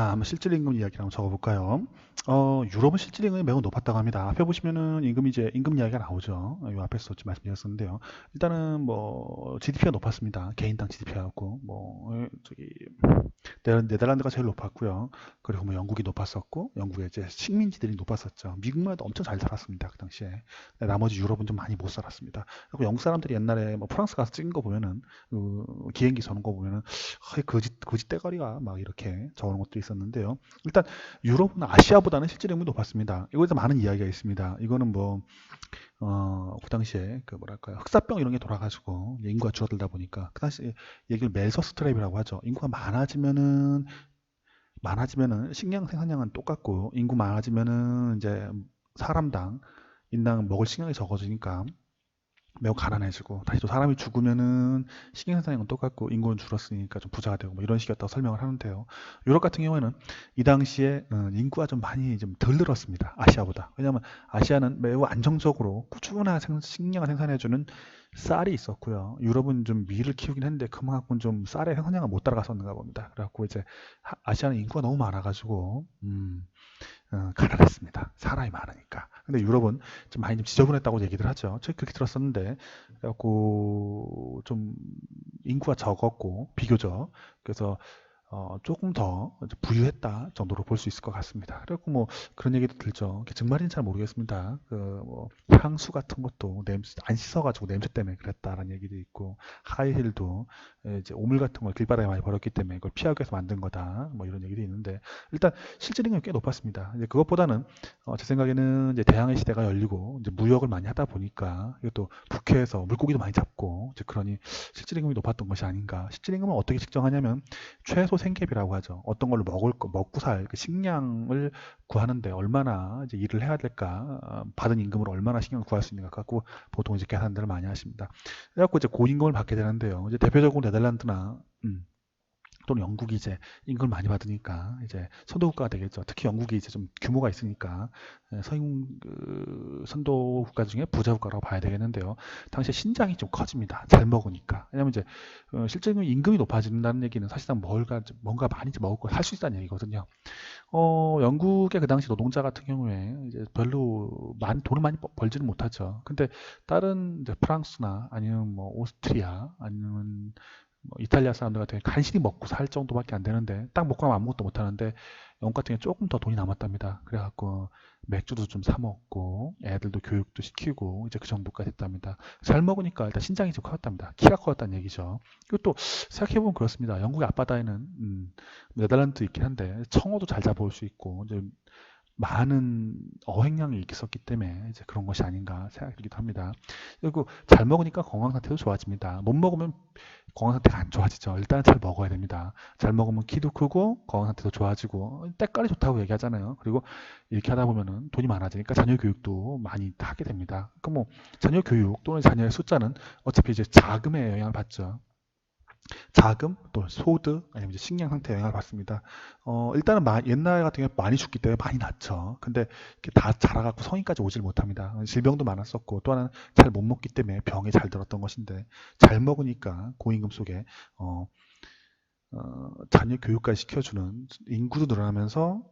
한번 실질 임금 이야기를 한번 적어볼까요? 유럽은 실질 임금이 매우 높았다고 합니다. 앞에 보시면은 임금 이야기가 나오죠. 이 앞에서 좀 말씀드렸었는데요. 일단은 뭐 GDP가 높았습니다. 개인당 GDP하고 저기 네덜란드가 제일 높았고요. 그리고 뭐 영국이 높았었고, 영국의 이제 식민지들이 높았었죠. 미국만 해도 엄청 잘 살았습니다. 그 당시에. 나머지 유럽은 좀 많이 못 살았습니다. 그리고 영국 사람들이 옛날에 뭐 프랑스 가서 찍은 거 보면은 비행기 저는 거 보면은 거지 떼거리가 막 이렇게 적은 것도 있었는데요. 일단 유럽은 아시아보다는 실질 임금이 높았습니다. 이거에 대해서 많은 이야기가 있습니다. 이거는 그 당시에 그 뭐랄까요 흑사병 이런 게 돌아가지고 인구가 줄어들다 보니까 그 당시 얘기를 멜서스 트랩이라고 하죠. 인구가 많아지면은 식량 생산량은 똑같고 인구 많아지면은 이제 사람당 인당 먹을 식량이 적어지니까 매우 가난해지고 다시 또 사람이 죽으면은 식량 생산량은 똑같고 인구는 줄었으니까 좀 부자가 되고 뭐 이런 식이었다고 설명을 하는데요. 유럽 같은 경우에는 이 당시에 인구가 좀 많이 좀 덜 늘었습니다. 아시아보다. 왜냐하면 아시아는 매우 안정적으로 꾸준한 식량을 생산해주는 쌀이 있었고요. 유럽은 좀 밀을 키우긴 했는데 그만큼 좀 쌀의 생산량을 못 따라갔었는가 봅니다. 그래갖고 이제 아시아는 인구가 너무 많아가지고 가난했습니다. 사람이 많으니까. 근데 유럽은 좀 많이 좀 지저분했다고 얘기들 하죠. 제가 그렇게 들었었는데, 그래갖고 좀 인구가 적었고 비교적 그래서 조금 더 부유했다 정도로 볼 수 있을 것 같습니다. 그리고 뭐 그런 얘기도 들죠. 정말인지 잘 모르겠습니다. 뭐 향수 같은 것도 냄새 안 씻어가지고 냄새 때문에 그랬다라는 얘기도 있고 하이힐도 이제 오물 같은 걸 길바닥에 많이 버렸기 때문에 그걸 피하기 위해서 만든 거다. 뭐 이런 얘기도 있는데 일단 실질 임금이 꽤 높았습니다. 이제 그것보다는 제 생각에는 이제 대항해 시대가 열리고 이제 무역을 많이 하다 보니까 이것도 북해에서 물고기도 많이 잡고 이제 그러니 실질 임금이 높았던 것이 아닌가. 실질 임금은 어떻게 측정하냐면 최소 생계비라고 하죠. 어떤 걸로 먹고 살 그 식량을 구하는데 얼마나 이제 일을 해야 될까, 받은 임금으로 얼마나 식량을 구할 수 있는가 갖고 보통 이제 계산들을 많이 하십니다. 그래갖고 이제 고임금을 받게 되는데요. 이제 대표적으로 네덜란드나 또는 영국이 이제 임금을 많이 받으니까 이제 선도 국가가 되겠죠. 특히 영국이 이제 좀 규모가 있으니까 선도 국가 중에 부자 국가라고 봐야 되겠는데요. 당시에 신장이 좀 커집니다. 잘 먹으니까. 왜냐면 이제 실제로 임금이 높아진다는 얘기는 사실상 뭔가 많이 이제 먹을 걸 살 수 있다는 얘기거든요. 영국의 그 당시 노동자 같은 경우에 이제 별로 돈을 많이 벌지는 못하죠. 근데 다른 이제 프랑스나 아니면 뭐 오스트리아 아니면 뭐 이탈리아 사람들 같은 경우에 간신히 먹고 살 정도밖에 안 되는데 딱 먹고 나면 아무것도 못 하는데 영국 같은 경우에 조금 더 돈이 남았답니다. 그래갖고 맥주도 좀 사 먹고 애들도 교육도 시키고 이제 그 정도가 됐답니다. 잘 먹으니까 일단 신장이 좀 커졌답니다. 키가 커졌다는 얘기죠. 그리고 또 생각해보면 그렇습니다. 영국의 앞바다에는 네덜란드 있긴 한데 청어도 잘 잡아올 수 있고 이제 많은 어획량이 있었기 때문에 이제 그런 것이 아닌가 생각이 들기도 합니다. 그리고 잘 먹으니까 건강 상태도 좋아집니다. 못 먹으면 건강 상태가 안 좋아지죠. 일단 잘 먹어야 됩니다. 잘 먹으면 키도 크고 건강 상태도 좋아지고 때깔이 좋다고 얘기하잖아요. 그리고 이렇게 하다 보면은 돈이 많아지니까 자녀 교육도 많이 하게 됩니다. 그러니까 뭐 자녀 교육 또는 자녀의 숫자는 어차피 이제 자금에 영향을 받죠. 자금, 또 소득, 아니면 이제 식량 상태에 영향을 받습니다. 일단은 옛날 같은 경우에 많이 죽기 때문에 많이 낳죠. 근데 이렇게 다 자라갖고 성인까지 오질 못합니다. 질병도 많았었고, 또 하나는 잘 못 먹기 때문에 병이 잘 들었던 것인데, 잘 먹으니까 고임금 속에, 자녀 교육까지 시켜주는 인구도 늘어나면서,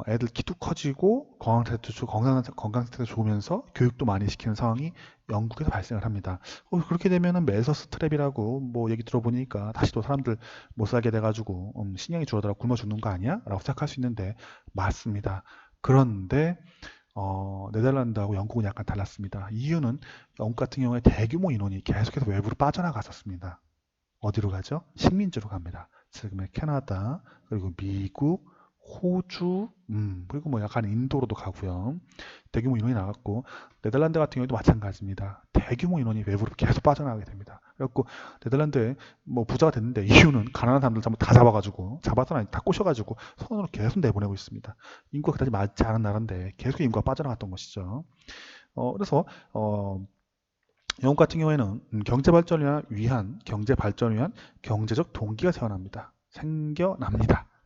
애들 키도 커지고 건강 상태도 좋으면서 교육도 많이 시키는 상황이 영국에서 발생을 합니다. 그렇게 되면은 멜서스 트랩이라고 뭐 얘기 들어보니까 다시 또 사람들 못 살게 돼가지고 식량이 줄어들어 굶어 죽는 거 아니야? 라고 생각할 수 있는데 맞습니다. 그런데 네덜란드하고 영국은 약간 달랐습니다. 이유는 영국 같은 경우에 대규모 인원이 계속해서 외부로 빠져나갔었습니다. 어디로 가죠? 식민지로 갑니다. 지금의 캐나다, 그리고 미국, 호주, 그리고 뭐 약간 인도로도 가고요. 대규모 인원이 나갔고, 네덜란드 같은 경우에도 마찬가지입니다. 대규모 인원이 외부로 계속 빠져나가게 됩니다. 그래갖고, 네덜란드에 뭐 부자가 됐는데, 이유는 가난한 사람들 전부 다 잡아가지고, 잡아서는 아니, 다 꼬셔가지고, 손으로 계속 내보내고 있습니다. 인구가 그다지 많지 않은 나라인데, 계속 인구가 빠져나갔던 것이죠. 그래서, 영국 같은 경우에는 경제 발전을 위한 경제적 동기가 생겨납니다.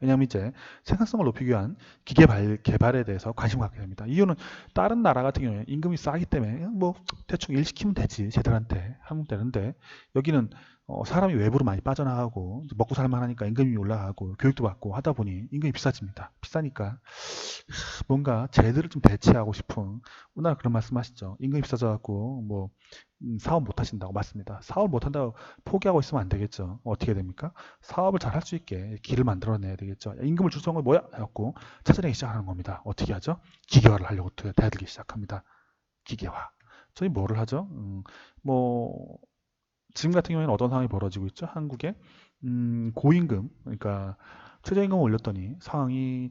왜냐하면 이제 생산성을 높이기 위한 기계 개발에 대해서 관심을 갖게 됩니다. 이유는 다른 나라 같은 경우에 임금이 싸기 때문에 뭐 대충 일 시키면 되지 쟤들한테 하면 되는데 여기는 사람이 외부로 많이 빠져나가고 먹고 살만 하니까 임금이 올라가고 교육도 받고 하다 보니 임금이 비싸집니다. 비싸니까 뭔가 제대로 좀 대체하고 싶은 오늘 그런 말씀하시죠. 임금이 비싸져 갖고 뭐 사업 못 하신다고 맞습니다. 사업 못 한다고 포기하고 있으면 안 되겠죠. 어떻게 됩니까? 사업을 잘 할 수 있게 길을 만들어내야 되겠죠. 임금을 줄 수 있는 건 뭐야? 해갖고 찾아내기 시작하는 겁니다. 어떻게 하죠? 기계화를 하려고 대들기 시작합니다. 기계화. 저희 뭐를 하죠? 뭐 지금 같은 경우에는 어떤 상황이 벌어지고 있죠? 한국에 고임금, 그러니까 최저임금을 올렸더니 상황이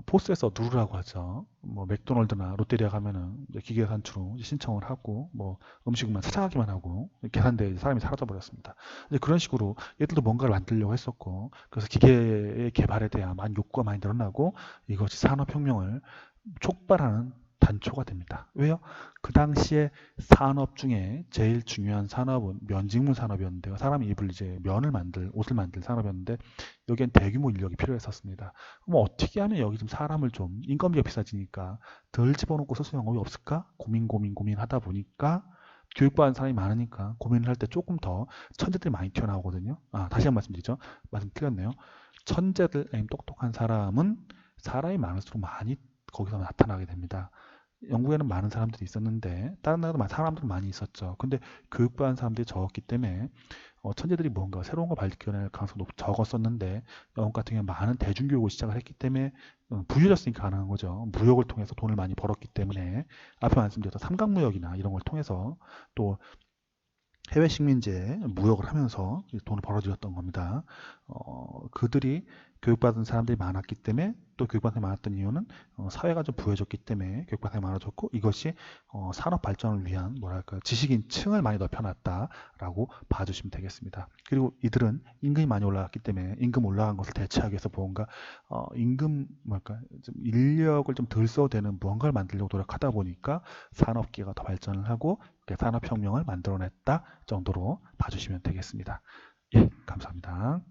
포스에서 누르라고 하죠. 뭐 맥도날드나 롯데리아 가면은 이제 기계 산출로 신청을 하고 뭐 음식만 찾아가기만 하고 계산대에 사람이 사라져 버렸습니다. 이제 그런 식으로 얘들도 뭔가를 만들려고 했었고 그래서 기계의 개발에 대한 많은 욕구가 많이 늘어나고 이것이 산업혁명을 촉발하는 단초가 됩니다. 왜요? 그 당시에 산업 중에 제일 중요한 산업은 면직물 산업이었는데요. 사람이 입을 이제 옷을 만들 산업이었는데 여기엔 대규모 인력이 필요했었습니다. 그럼 어떻게 하면 여기 좀 사람을 좀 인건비가 비싸지니까 덜 집어넣고 쓸 수 있는 방법이 없을까? 고민하다 보니까 교육받은 사람이 많으니까 고민을 할 때 조금 더 천재들이 많이 튀어나오거든요. 다시 한 번 말씀드리죠. 말씀 틀렸네요. 천재들, 아니면 똑똑한 사람은 사람이 많을수록 많이 거기서 나타나게 됩니다. 영국에는 많은 사람들이 있었는데 다른 나라도 사람들은 많이 있었죠. 근데 교육받은 사람들이 적었기 때문에 천재들이 뭔가 새로운 걸 발견할 가능성이 적었었는데 영국 같은 경우는 많은 대중교육을 시작을 했기 때문에 부유해졌으니까 가능한 거죠. 무역을 통해서 돈을 많이 벌었기 때문에 앞에 말씀드렸던 삼각무역이나 이런 걸 통해서 또 해외 식민지에 무역을 하면서 돈을 벌어들였던 겁니다. 그들이 교육받은 사람들이 많았기 때문에 또 교육받은 사람이 많았던 이유는 사회가 좀 부유해졌기 때문에 교육받은 사람이 많아졌고 이것이 산업 발전을 위한 뭐랄까 지식인층을 많이 넓혀놨다라고 봐주시면 되겠습니다. 그리고 이들은 임금이 많이 올라갔기 때문에 임금 올라간 것을 대체하기 위해서 뭔가 임금 뭐랄까 좀 인력을 좀 덜 써도 되는 무언가를 만들려고 노력하다 보니까 산업계가 더 발전을 하고 산업혁명을 만들어냈다 정도로 봐주시면 되겠습니다. 예, 감사합니다.